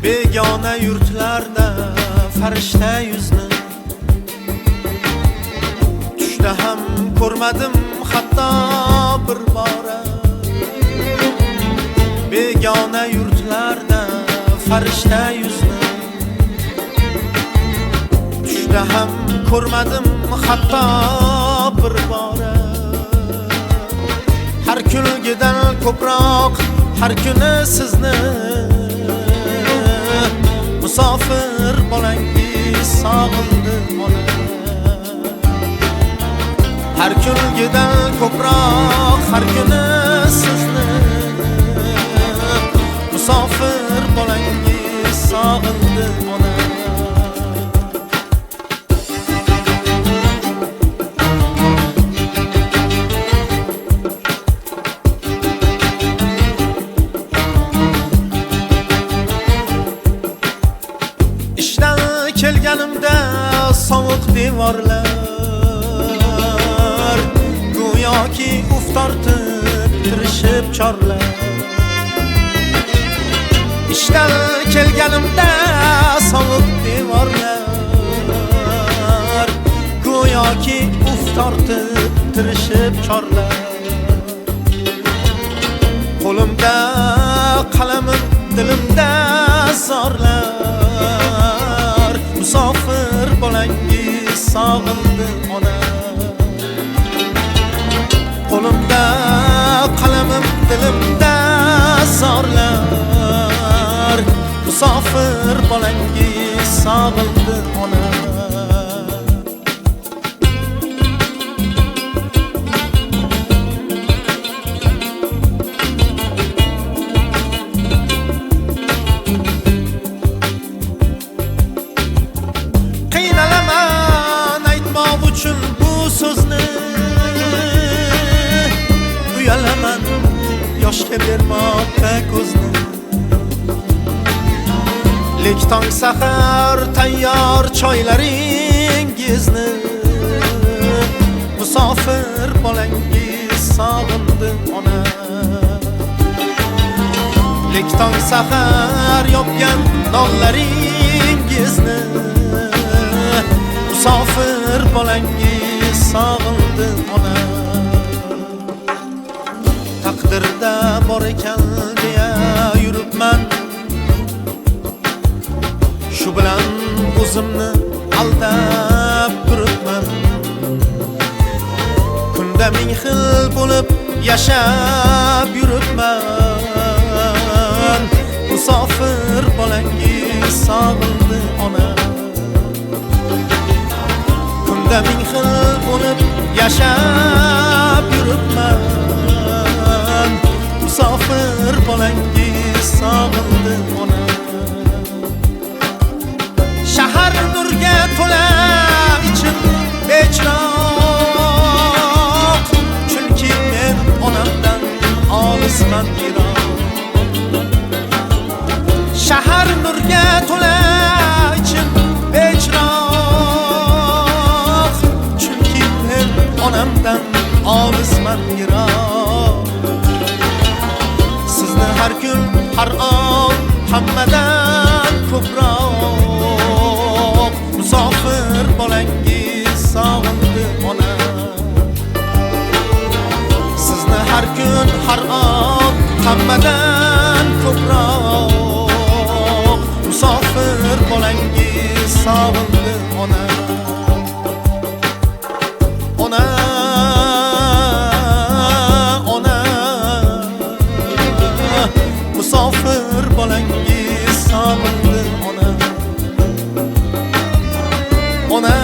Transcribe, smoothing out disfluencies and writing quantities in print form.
begona yurtlarda farishta yuzni tushda ham ko'rmadim hatto bir bora. Begona yurtlarda farishta yuzni tushda ham ko'rmadim hatto bir bora. Har kulgidan ko'proq har kuni sizni musofir bolangiz sog'indi ona. Har kulgidan ko'proq har kuni sizni musofir bolangiz sog'indi ona. İşten kelganimda sovuq devorlar go'yoki uf tortib tirishib chorlar. İşten kelganimda sovuq devorlar go'yoki uf tortib tirishib chorlar. Qo'limda qalamim dilimda zorlar musofir bolangiz sog'indi ona. Qo'limda qalamim dilimda zorlar musofir bolangiz sog'indi ona. Qiynalaman aytmoq uchun bu so'zni, uyalaman yoshga bermoqqa ko'zni. Lek tong sahar tayyor choylaringizni musofir bolangiz sog'indi ona. Lek tong sahar yopgan nonlaringizni musofir bolangiz sog'indi ona. Taqdirda bor ekan deya yuribman, shu bilan o'zimni aldab turibman. Kunda ming xil bo'lib yashab yuribman, musofir bolangiz sog'indi ona. Kunda ming xil bo'lib yashab yuribman, musofir bolangiz sog'indi ona. Shahar nurga to'la ichim bechiroq, chunki men onamdan olisman yiroq. Shahar nurga to'la ichim bechiroq, chunki men onamdan olisman yiroq. Sizni har kun har on hammadan ko'proq musofir bolangiz sog'indi ona. Sizni har kun har on hammadan ko'proq musofir bolangiz sog'indi ona. Ona musofir bolangiz sog'indi ona. Ona